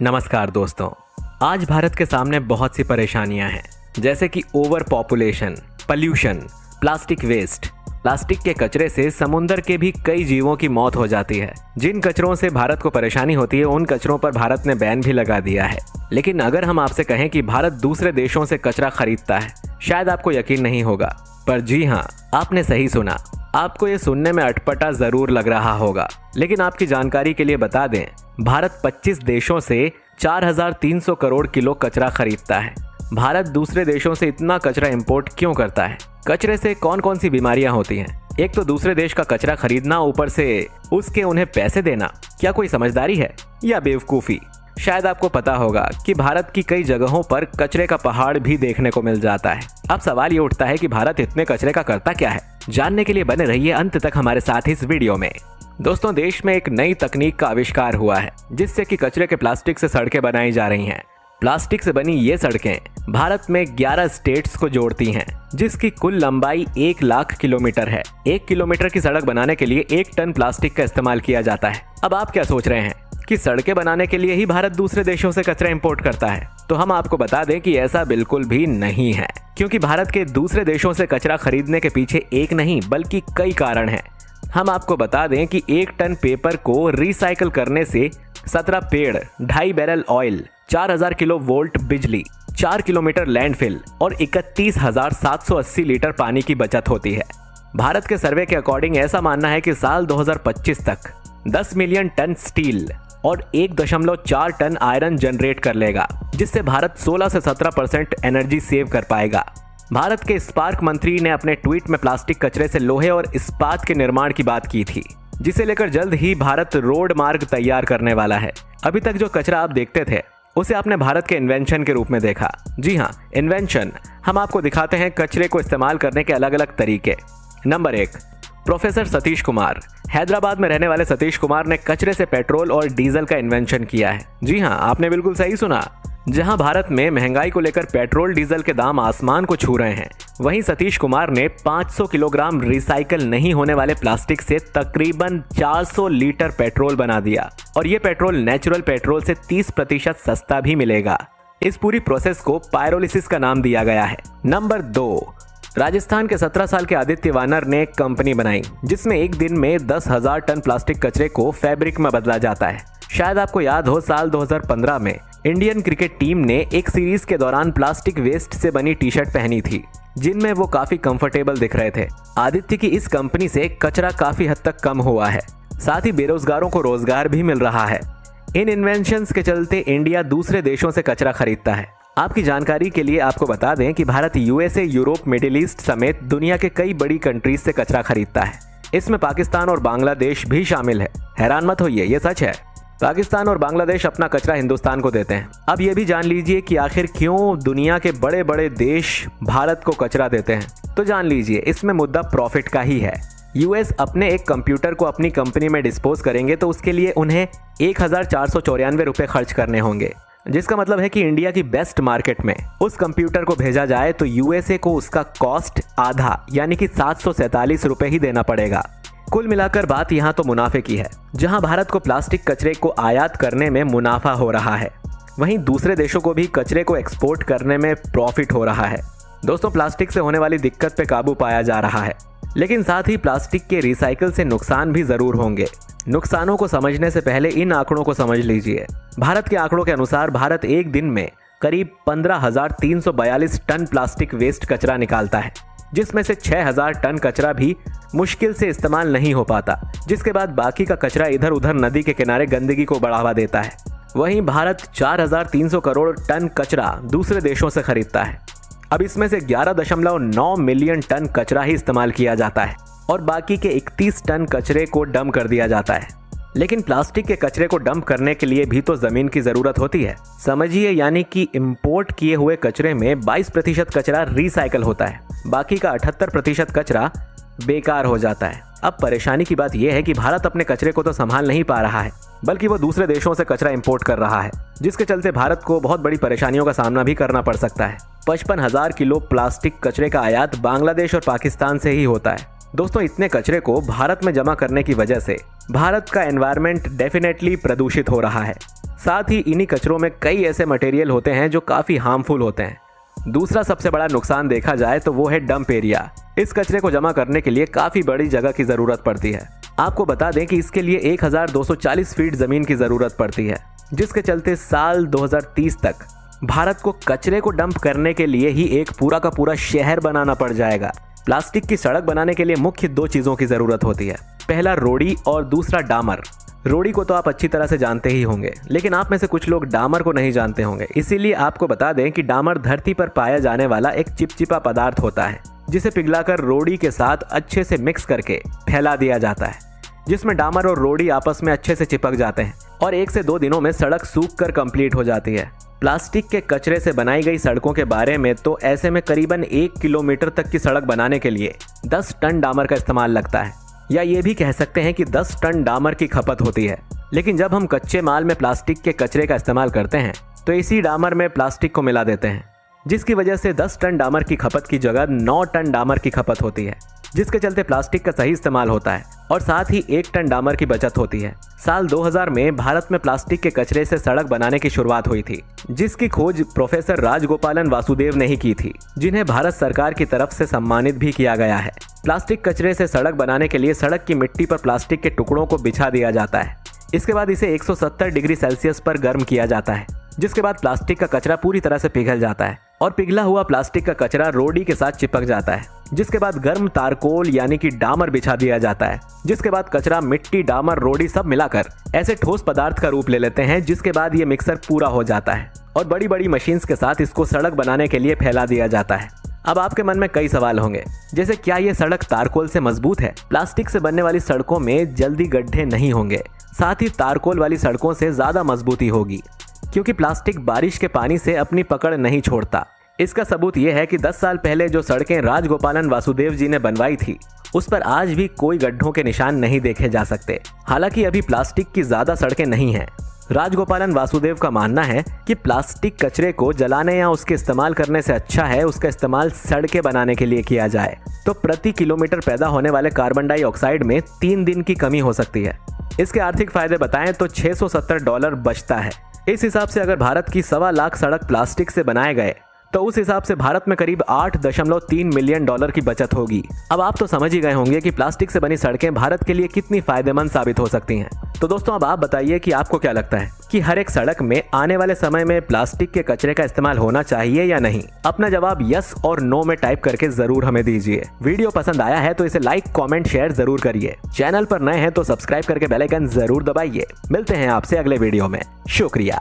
नमस्कार दोस्तों। आज भारत के सामने बहुत सी परेशानियां हैं, जैसे कि over population, pollution, plastic waste. Plastic के कचरे से समुद्र के भी कई जीवों की मौत हो जाती है। जिन कचरों से भारत को परेशानी होती है, उन कचरों पर भारत ने बैन भी लगा दिया है। लेकिन अगर हम आपसे कहें कि भारत दूसरे देशों से कचरा खरीदता है, शायद आपको यकीन नहीं होगा, पर जी हाँ, आपने सही सुना। आपको ये सुनने में अटपटा जरूर लग रहा होगा, लेकिन आपकी जानकारी के लिए बता दें, भारत 25 देशों से 4300 करोड़ किलो कचरा खरीदता है। भारत दूसरे देशों से इतना कचरा इंपोर्ट क्यों करता है? कचरे से कौन कौन सी बीमारियां होती हैं? एक तो दूसरे देश का कचरा खरीदना, ऊपर से उसके उन्हें पैसे देना। क्या कोई समझदारी है या बेवकूफ़ी? शायद आपको पता होगा कि भारत की कई जगहों पर कचरे का पहाड़ भी देखने को मिल जाता है। अब सवाल ये उठता है कि भारत इतने कचरे का करता क्या है? जानने के लिए बने रहिए अंत तक हमारे साथ इस वीडियो में। दोस्तों, देश में एक नई तकनीक का आविष्कार हुआ है, जिससे कि कचरे के प्लास्टिक से सड़कें बनाई जा रही हैं। प्लास्टिक से बनी ये सड़कें भारत में 11 स्टेट्स को जोड़ती हैं, जिसकी कुल लंबाई 1 लाख किलोमीटर है। 1 किलोमीटर की सड़क बनाने के लिए 1 टन प्लास्टिक का इस्तेमाल किया जाता है। अब आप क्या सोच रहे हैं कि सड़कें बनाने के लिए ही भारत दूसरे देशों से कचरा इंपोर्ट करता है? तो हम आपको बता दें कि ऐसा बिल्कुल भी नहीं है, क्योंकि भारत के दूसरे देशों से कचरा खरीदने के पीछे एक नहीं बल्कि कई कारण हैं। हम आपको बता दें कि 1 टन पेपर को रिसाइकल करने से 17 पेड़, 2.5 बैरल ऑयल, 4000 किलो वोल्ट बिजली, 4 किलोमीटर लैंडफिल और 31,780 लीटर पानी की बचत होती है। भारत के सर्वे के अकॉर्डिंग ऐसा मानना है कि साल 2025 तक 10 मिलियन टन स्टील और 1.4 टन आयरन जनरेट कर लेगा, जिससे भारत 16 से 17% एनर्जी सेव कर पाएगा। भारत के स्पार्क मंत्री ने अपने ट्वीट में प्लास्टिक कचरे से लोहे और इस्पात के निर्माण की बात की थी, जिसे लेकर जल्द ही भारत रोड मार्ग तैयार करने वाला है। अभी तक जो कचरा आप देखते थे, उसे आपने भारत के इन्वेंशन के रूप में देखा। जी हाँ, इन्वेंशन। हम आपको दिखाते हैं कचरे को इस्तेमाल करने के अलग अलग तरीके। Number 1, professor Satish Kumar. हैदराबाद में रहने वाले सतीश कुमार ने कचरे से पेट्रोल और डीजल का इन्वेंशन किया है। जी हाँ, आपने बिल्कुल सही सुना। जहां भारत में महंगाई को लेकर पेट्रोल डीजल के दाम आसमान को छू रहे हैं, वहीं सतीश कुमार ने 500 किलोग्राम रिसाइकल नहीं होने वाले प्लास्टिक से तकरीबन 400 लीटर पेट्रोल बना दिया, और ये पेट्रोल नेचुरल पेट्रोल से 30% सस्ता भी मिलेगा। इस पूरी प्रोसेस को पायरोलिसिस का नाम दिया गया है। नंबर 2, राजस्थान के 17 साल के आदित्य वानर ने एक कंपनी बनाई, जिसमें एक दिन में 10,000 टन प्लास्टिक कचरे को फैब्रिक में बदला जाता है। शायद आपको याद हो, साल 2015 में इंडियन क्रिकेट टीम ने एक सीरीज के दौरान प्लास्टिक वेस्ट से बनी टी शर्ट पहनी थी, जिनमें वो काफी कंफर्टेबल दिख रहे थे। आदित्य की इस कंपनी से कचरा काफी हद तक कम हुआ है, साथ ही बेरोजगारों को रोजगार भी मिल रहा है। इन इन्वेंशंस के चलते इंडिया दूसरे देशों से कचरा खरीदता है। आपकी जानकारी के लिए आपको बता दें कि Bharat USA, Europe, middle east समेत दुनिया के कई बड़ी कंट्रीज से कचरा खरीदता है। इसमें पाकिस्तान और बांग्लादेश भी शामिल है। हैरान मत होइए, ये सच है। पाकिस्तान और बांग्लादेश अपना कचरा हिंदुस्तान को देते हैं। अब ये भी जान लीजिए कि आखिर क्यों दुनिया के बड़े बड़े देश भारत को कचरा देते हैं। तो जान लीजिए, इसमें मुद्दा प्रॉफिट का ही है। यूएस अपने एक कंप्यूटर को अपनी कंपनी में डिस्पोज करेंगे तो उसके लिए उन्हें 1494 रुपए खर्च करने होंगे, जिसका मतलब है कि इंडिया की बेस्ट मार्केट में उस कंप्यूटर को भेजा जाए तो यूएसए को उसका कॉस्ट आधा, यानी कि 747 रुपए ही देना पड़ेगा। कुल मिलाकर बात यहाँ तो मुनाफे की है। जहाँ भारत को प्लास्टिक कचरे को आयात करने में मुनाफा हो रहा है, वहीं दूसरे देशों को भी कचरे को एक्सपोर्ट करने में प्रॉफिट हो रहा है। दोस्तों, प्लास्टिक से होने वाली दिक्कत पे काबू पाया जा रहा है, लेकिन साथ ही प्लास्टिक के रिसाइकल से नुकसान भी जरूर होंगे। नुकसानों को समझने से पहले इन आंकड़ों को समझ लीजिए। भारत के आंकड़ों के अनुसार भारत एक दिन में करीब 15,342 टन प्लास्टिक वेस्ट कचरा निकालता है, जिसमें से 6,000 टन कचरा भी मुश्किल से इस्तेमाल नहीं हो पाता, जिसके बाद बाकी का कचरा इधर उधर नदी के किनारे गंदगी को बढ़ावा देता है। वहीं भारत 4,300 करोड़ टन कचरा दूसरे देशों से खरीदता है। अब इसमें से 11.9 मिलियन टन कचरा ही इस्तेमाल किया जाता है और बाकी के 31 टन कचरे को डंप कर दिया जाता है। लेकिन प्लास्टिक के कचरे को डंप करने के लिए भी तो जमीन की जरूरत होती है। समझिए, यानी कि इंपोर्ट किए हुए कचरे में 22% कचरा रिसाइकल होता है, बाकी का 78% कचरा बेकार हो जाता है। अब परेशानी की बात यह है कि भारत अपने कचरे को तो संभाल नहीं पा रहा है, बल्कि वो दूसरे देशों से कचरा इंपोर्ट कर रहा है, जिसके चलते भारत को बहुत बड़ी परेशानियों का सामना भी करना पड़ सकता है। 55,000 किलो प्लास्टिक कचरे का आयात बांग्लादेश और पाकिस्तान से ही होता है। दोस्तों इतने कचरे को भारत में जमा करने की वजह से भारत का एनवायरनमेंट डेफिनेटली प्रदूषित हो रहा है। साथ ही इन्हीं कचरों में कई ऐसे मटेरियल होते हैं जो काफ़ी हार्मफुल होते हैं। दूसरा सबसे बड़ा नुकसान देखा जाए तो वो है डंप एरिया। इस कचरे को जमा करने के लिए काफ़ी बड़ी जगह की ज़रूरत पड़ती है। आपको बता दें कि इसके लिए 1240 फीट ज़मीन की ज़रूरत पड़ती है, जिसके चलते साल 2030 तक भारत को कचरे को डंप करने के लिए ही एक पूरा का पूरा शहर बनाना पड़ जाएगा। प्लास्टिक की सड़क बनाने के लिए मुख्य 2 चीज़ों की ज़रूरत होती है, पहला रोड़ी और दूसरा डामर। रोड़ी को तो आप अच्छी तरह से जानते ही होंगे, लेकिन आप में से कुछ लोग डामर को नहीं जानते होंगे। इसीलिए आपको बता दें कि डामर धरती पर पाया जाने वाला एक चिपचिपा पदार्थ होता है, जिसे पिघलाकर रोड़ी के साथ अच्छे से मिक्स करके फैला दिया जाता है, जिसमें डामर और रोड़ी आपस में अच्छे से चिपक जाते हैं और 1 से 2 दिनों में सड़क सूख कर कंप्लीट हो जाती है। प्लास्टिक के कचरे से बनाई गई सड़कों के बारे में तो ऐसे में करीबन 1 किलोमीटर तक की सड़क बनाने के लिए 10 टन डामर का इस्तेमाल लगता है, या ये भी कह सकते हैं कि 10 टन डामर की खपत होती है। लेकिन जब हम कच्चे माल में प्लास्टिक के कचरे का इस्तेमाल करते हैं तो इसी डामर में प्लास्टिक को मिला देते हैं, जिसकी वजह से 10 टन डामर की खपत की जगह 9 टन डामर की खपत होती है, जिसके चलते प्लास्टिक का सही इस्तेमाल होता है और साथ ही 1 टन डामर की बचत होती है। साल 2000 में भारत में प्लास्टिक के कचरे से सड़क बनाने की शुरुआत हुई थी, जिसकी खोज प्रोफेसर राजगोपालन वासुदेव ने ही की थी, जिन्हें भारत सरकार की तरफ से सम्मानित भी किया गया है। प्लास्टिक कचरे से सड़क बनाने के लिए सड़क की मिट्टी पर प्लास्टिक के टुकड़ों को बिछा दिया जाता है। इसके बाद इसे 170 डिग्री सेल्सियस पर गर्म किया जाता है, जिसके बाद प्लास्टिक का कचरा पूरी तरह से पिघल जाता है और पिघला हुआ प्लास्टिक का कचरा रोड़ी के साथ चिपक जाता है, जिसके बाद गर्म तारकोल यानी कि डामर बिछा दिया जाता है, जिसके बाद कचरा, मिट्टी, डामर, रोड़ी सब मिलाकर ऐसे ठोस पदार्थ का रूप ले लेते हैं, जिसके बाद ये मिक्सर पूरा हो जाता है और बड़ी बड़ी मशीन्स के साथ इसको सड़क बनाने के लिए फैला दिया जाता है। अब आपके मन में कई सवाल होंगे, जैसे क्या ये सड़क तारकोल से मजबूत है? प्लास्टिक से बनने वाली सड़कों में जल्दी गड्ढे नहीं होंगे, साथ ही तारकोल वाली सड़कों से ज्यादा मजबूती होगी, क्योंकि प्लास्टिक बारिश के पानी से अपनी पकड़ नहीं छोड़ता। इसका सबूत यह है कि 10 साल पहले जो सड़कें राजगोपालन वासुदेव जी ने बनवाई थी, उस पर आज भी कोई गड्ढों के निशान नहीं देखे जा सकते। हालांकि अभी प्लास्टिक की ज्यादा सड़कें नहीं हैं। राजगोपालन वासुदेव का मानना है कि प्लास्टिक कचरे को जलाने या उसके इस्तेमाल करने से अच्छा है उसका इस्तेमाल सड़कें बनाने के लिए किया जाए, तो प्रति किलोमीटर पैदा होने वाले कार्बन डाइऑक्साइड में 3 दिन की कमी हो सकती है। इसके आर्थिक फायदे बताएं तो $670 बचता है। इस हिसाब से अगर भारत की 1.25 लाख सड़क प्लास्टिक से बनाए गए तो उस हिसाब से भारत में करीब $8.3 मिलियन की बचत होगी। अब आप तो समझ ही गए होंगे कि प्लास्टिक से बनी सड़कें भारत के लिए कितनी फायदेमंद साबित हो सकती हैं। तो दोस्तों अब आप बताइए कि आपको क्या लगता है कि हर एक सड़क में आने वाले समय में प्लास्टिक के कचरे का इस्तेमाल होना चाहिए या नहीं? अपना जवाब यस और नो में टाइप करके जरूर हमें दीजिए। वीडियो पसंद आया है तो इसे लाइक, कॉमेंट, शेयर जरूर करिए। चैनल पर नए हैं तो सब्सक्राइब करके बेल आइकन जरूर दबाइए। मिलते हैं आपसे अगले वीडियो में। शुक्रिया।